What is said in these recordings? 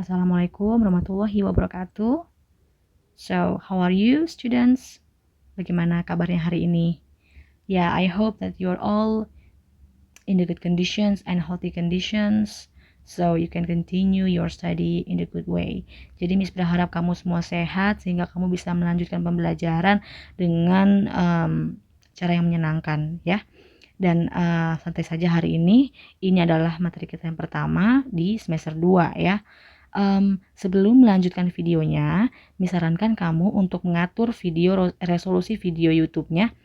Assalamualaikum warahmatullahi wabarakatuh. So, how are you students? Bagaimana kabarnya hari ini? Yeah, I hope that you're all in the good conditions and healthy conditions, so you can continue your study in the good way. Jadi Miss berharap kamu semua sehat sehingga kamu bisa melanjutkan pembelajaran dengan cara yang menyenangkan ya. Dan santai saja hari ini adalah materi kita yang pertama di semester 2 ya. Sebelum melanjutkan videonya, disarankan kamu untuk mengatur resolusi video YouTube-nya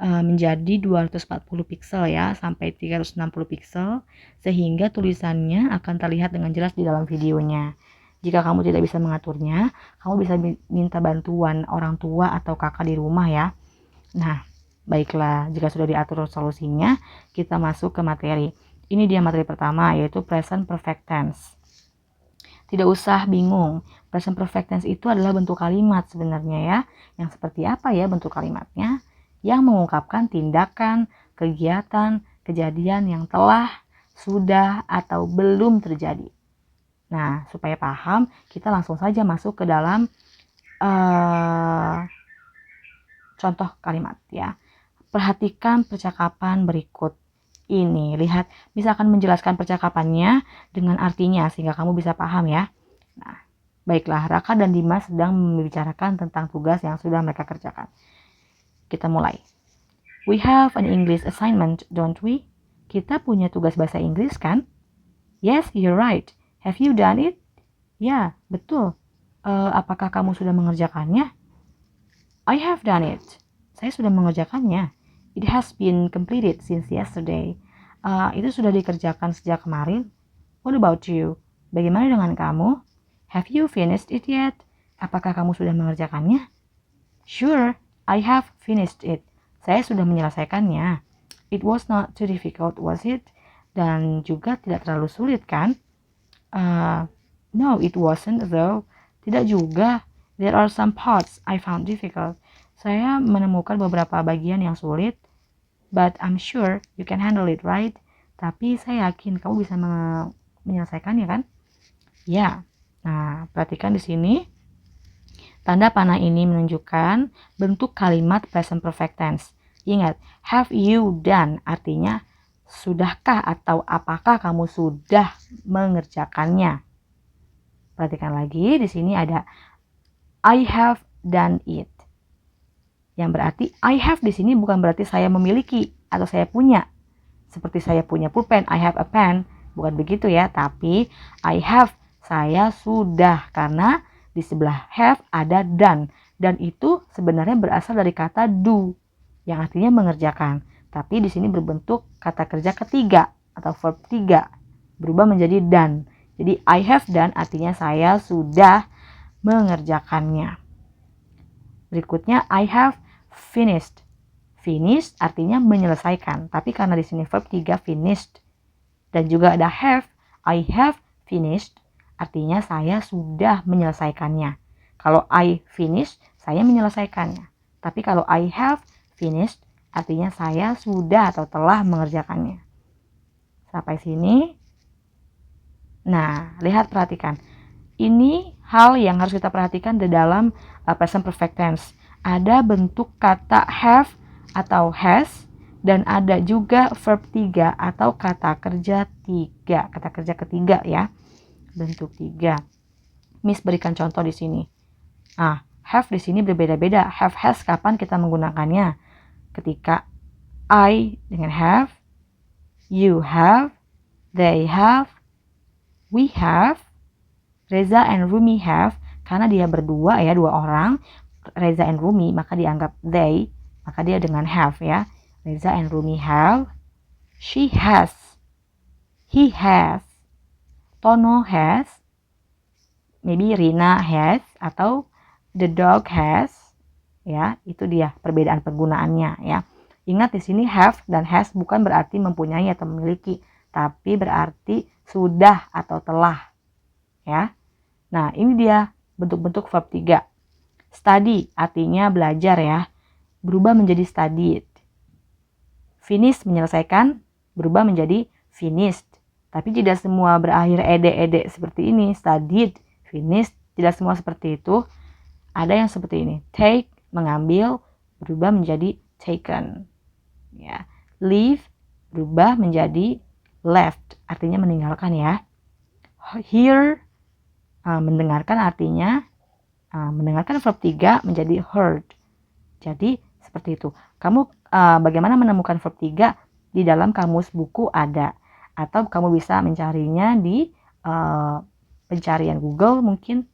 menjadi 240 piksel ya, sampai 360 piksel, sehingga tulisannya akan terlihat dengan jelas di dalam videonya. Jika kamu tidak bisa mengaturnya, kamu bisa minta bantuan orang tua atau kakak di rumah ya. Nah, baiklah, jika sudah diatur resolusinya, kita masuk ke materi. Ini dia materi pertama, yaitu present perfect tense. Tidak usah bingung, present perfect tense itu adalah bentuk kalimat sebenarnya ya. Yang seperti apa ya bentuk kalimatnya? Yang mengungkapkan tindakan, kegiatan, kejadian yang telah, sudah, atau belum terjadi. Nah, supaya paham, kita langsung saja masuk ke dalam contoh kalimat ya. Perhatikan percakapan berikut ini. Lihat, misalkan menjelaskan percakapannya dengan artinya sehingga kamu bisa paham ya. Nah, baiklah, Raka dan Dimas sedang membicarakan tentang tugas yang sudah mereka kerjakan. Kita mulai. We have an English assignment, don't we? Kita punya tugas bahasa Inggris kan? Yes, you're right. Have you done it? Ya, betul. Apakah kamu sudah mengerjakannya? I have done it. Saya sudah mengerjakannya. It has been completed since yesterday. Itu sudah dikerjakan sejak kemarin. What about you? Bagaimana dengan kamu? Have you finished it yet? Apakah kamu sudah mengerjakannya? Sure, I have finished it. Saya sudah menyelesaikannya. It was not too difficult, was it? Dan juga tidak terlalu sulit, kan? No, it wasn't though. Tidak juga. There are some parts I found difficult. Saya menemukan beberapa bagian yang sulit. But I'm sure you can handle it, right? Tapi saya yakin kamu bisa menyelesaikannya, kan? Ya. Nah, perhatikan di sini. Tanda panah ini menunjukkan bentuk kalimat present perfect tense. Ingat, have you done artinya sudahkah atau apakah kamu sudah mengerjakannya. Perhatikan lagi, di sini ada I have done it. Yang berarti I have di sini bukan berarti saya memiliki atau saya punya. Seperti saya punya pulpen, I have a pen. Bukan begitu ya, tapi I have, saya sudah, karena di sebelah have ada done. Dan itu sebenarnya berasal dari kata do, yang artinya mengerjakan. Tapi di sini berbentuk kata kerja ketiga atau verb 3, berubah menjadi done. Jadi I have done artinya saya sudah mengerjakannya. Berikutnya I have finished. Finished artinya menyelesaikan, tapi karena di sini verb 3 finished. Dan juga ada have, I have finished artinya saya sudah menyelesaikannya. Kalau I finished, saya menyelesaikannya. Tapi kalau I have finished artinya saya sudah atau telah mengerjakannya. Sampai sini. Nah, lihat, perhatikan. Ini hal yang harus kita perhatikan di dalam present perfect tense. Ada bentuk kata have atau has, dan ada juga verb 3 atau kata kerja 3. Kata kerja ketiga ya. Bentuk 3. Miss berikan contoh di sini. Have di sini berbeda-beda. Have, has kapan kita menggunakannya? Ketika I dengan have, you have, they have, we have, Reza and Rumi have, karena dia berdua ya, dua orang, Reza and Rumi, maka dianggap they, maka dia dengan have ya. Reza and Rumi have, she has, he has, Tono has, maybe Rina has, atau the dog has, ya, itu dia perbedaan penggunaannya ya. Ingat di sini have dan has bukan berarti mempunyai atau memiliki, tapi berarti sudah atau telah, ya. Nah, ini dia bentuk-bentuk verb 3. Study artinya belajar ya, berubah menjadi studied. Finish menyelesaikan, berubah menjadi finished. Tapi tidak semua berakhir ede seperti ini. Studied, finished, tidak semua seperti itu. Ada yang seperti ini. Take, mengambil, berubah menjadi taken. Ya. Leave, berubah menjadi left, artinya meninggalkan ya. Hear, mendengarkan artinya mendengarkan verb 3 menjadi heard. Jadi seperti itu. Kamu bagaimana menemukan verb 3 di dalam kamus buku ada, atau kamu bisa mencarinya di pencarian Google mungkin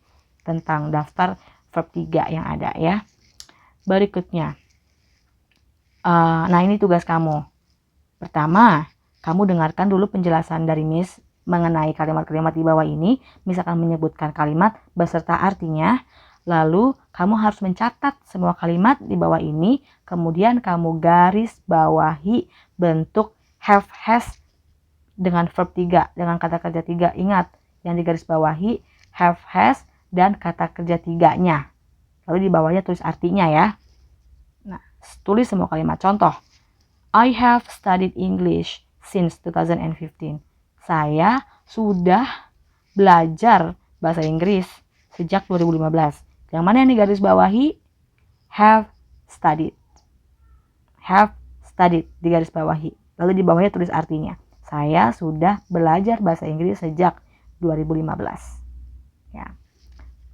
tentang daftar verb 3 yang ada ya. Berikutnya, nah ini tugas kamu. Pertama, kamu dengarkan dulu penjelasan dari Miss mengenai kalimat-kalimat di bawah ini. Miss akan menyebutkan kalimat beserta artinya. Lalu kamu harus mencatat semua kalimat di bawah ini. Kemudian kamu garis bawahi bentuk have, has dengan verb 3, dengan kata kerja 3. Ingat, yang digaris bawahi have, has, dan kata kerja 3-nya. Lalu di bawahnya tulis artinya ya. Nah, tulis semua kalimat. Contoh, I have studied English since 2015. Saya sudah belajar bahasa Inggris sejak 2015. Yang mana yang digaris bawahi? Have studied. Have studied digaris bawahi. Lalu di bawahnya tulis artinya. Saya sudah belajar bahasa Inggris sejak 2015. Ya.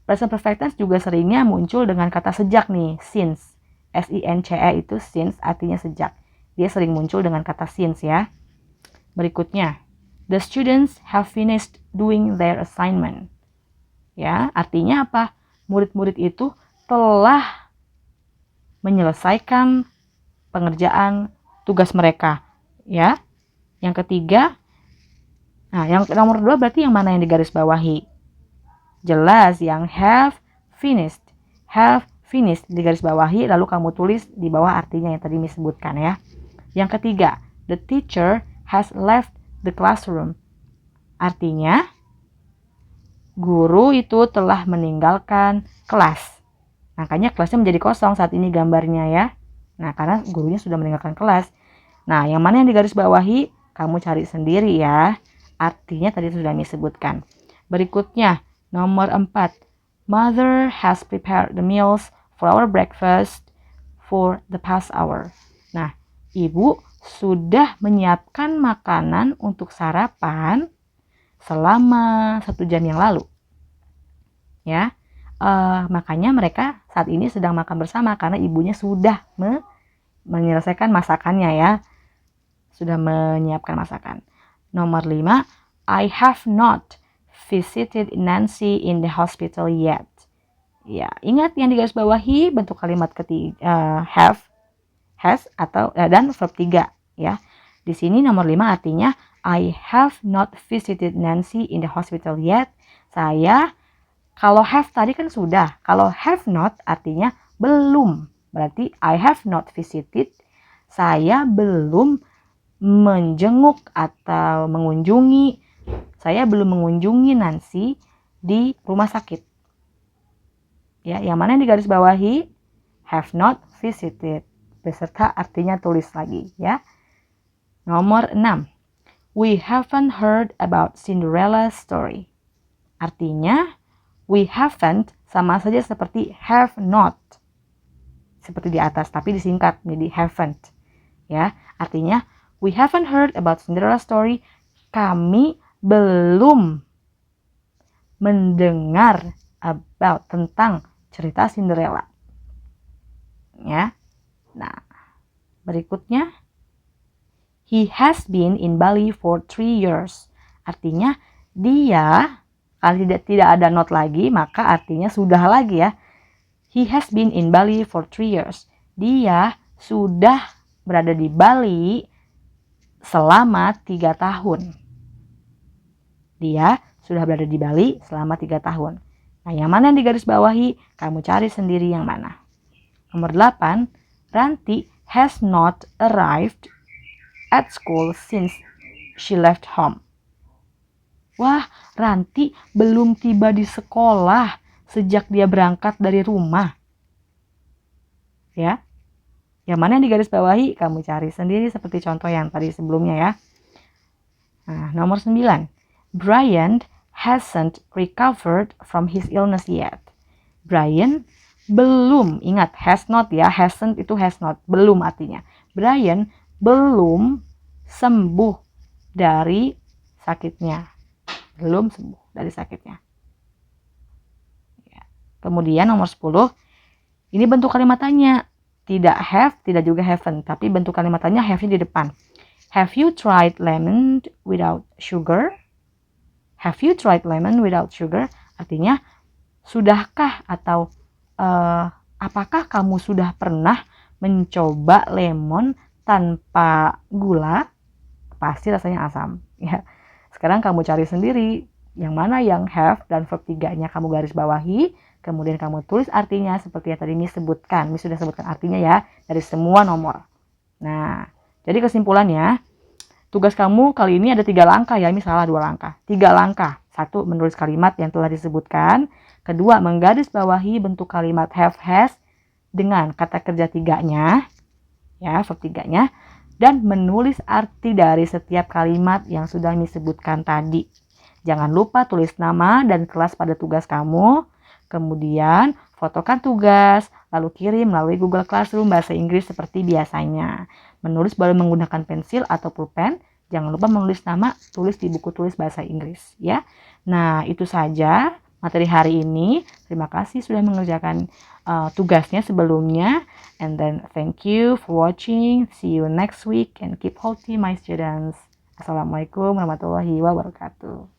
Present perfect tense juga seringnya muncul dengan kata sejak nih, since. S-I-N-C-E itu since artinya sejak. Dia sering muncul dengan kata since ya. Berikutnya, the students have finished doing their assignment. Ya, artinya apa? Murid-murid itu telah menyelesaikan pengerjaan tugas mereka. Ya. Yang ketiga, nah yang nomor 2 berarti yang mana yang digaris bawahi? Jelas yang have finished. Have finished digaris bawahi, lalu kamu tulis di bawah artinya yang tadi disebutkan ya. Yang ketiga, the teacher has left the classroom. Artinya, guru itu telah meninggalkan kelas. Makanya kelasnya menjadi kosong saat ini gambarnya ya. Nah, karena gurunya sudah meninggalkan kelas. Nah, yang mana yang digaris bawahi? Kamu cari sendiri ya. Artinya tadi sudah disebutkan. Berikutnya, nomor 4. Mother has prepared the meals for our breakfast for the past hour. Nah, ibu sudah menyiapkan makanan untuk sarapan selama 1 jam yang lalu. Ya, makanya mereka saat ini sedang makan bersama karena ibunya sudah menyelesaikan masakannya ya. Sudah menyiapkan masakan. Nomor 5, I have not visited Nancy in the hospital yet. Ya, ingat yang digaris bawahi bentuk kalimat ketiga have, has atau dan verb 3 ya. Di sini nomor 5 artinya I have not visited Nancy in the hospital yet. Saya, kalau have tadi kan sudah. Kalau have not artinya belum. Berarti I have not visited. Saya belum menjenguk atau mengunjungi. Saya belum mengunjungi Nancy di rumah sakit. Ya, yang mana yang digaris bawahi? Have not visited. Beserta artinya tulis lagi ya. Nomor 6. We haven't heard about Cinderella's story. Artinya, we haven't sama saja seperti have not. Seperti di atas, tapi disingkat menjadi haven't. Ya, artinya, we haven't heard about Cinderella's story. Kami belum mendengar about tentang cerita Cinderella. Ya. Nah, berikutnya, he has been in Bali for 3 years. Artinya dia, kalau tidak ada not lagi, maka artinya sudah lagi ya. He has been in Bali for 3 years. Dia sudah berada di Bali selama 3 tahun. Dia sudah berada di Bali selama 3 tahun. Nah, yang mana yang digaris bawahi? Kamu cari sendiri yang mana. Nomor 8, Ranti has not arrived at school since she left home. Wah, Ranti belum tiba di sekolah sejak dia berangkat dari rumah. Ya. Yang mana yang digaris bawahi? Kamu cari sendiri seperti contoh yang tadi sebelumnya ya. Nah, nomor 9. Brian hasn't recovered from his illness yet. Brian belum, ingat has not ya, hasn't itu has not, belum artinya. Brian belum sembuh dari sakitnya. Belum sembuh dari sakitnya. Kemudian nomor 10, ini bentuk kalimat tanya. Tidak have, tidak juga haven't, tapi bentuk kalimat tanya have-nya di depan. Have you tried lemon without sugar? Have you tried lemon without sugar? Artinya, sudahkah atau apakah kamu sudah pernah mencoba lemon tanpa gula? Pasti rasanya asam. Ya. Sekarang kamu cari sendiri yang mana yang have dan verb 3-nya kamu garis bawahi. Kemudian kamu tulis artinya seperti yang tadi Miss sebutkan. Miss sudah sebutkan artinya ya dari semua nomor. Nah, jadi kesimpulannya, tugas kamu kali ini ada 3 langkah ya, misalnya 2 langkah. 3 langkah. 1, menulis kalimat yang telah disebutkan. Kedua, menggaris bawahi bentuk kalimat have, has dengan kata kerja 3-nya. Ya, verb 3-nya. Dan menulis arti dari setiap kalimat yang sudah disebutkan tadi. Jangan lupa tulis nama dan kelas pada tugas kamu. Kemudian fotokan tugas, lalu kirim melalui Google Classroom bahasa Inggris seperti biasanya. Menulis boleh menggunakan pensil atau pulpen. Jangan lupa menulis nama, tulis di buku tulis bahasa Inggris ya. Nah, itu saja materi hari ini. Terima kasih sudah mengerjakan tugasnya sebelumnya. And then thank you for watching. See you next week and keep healthy my students. Assalamualaikum warahmatullahi wabarakatuh.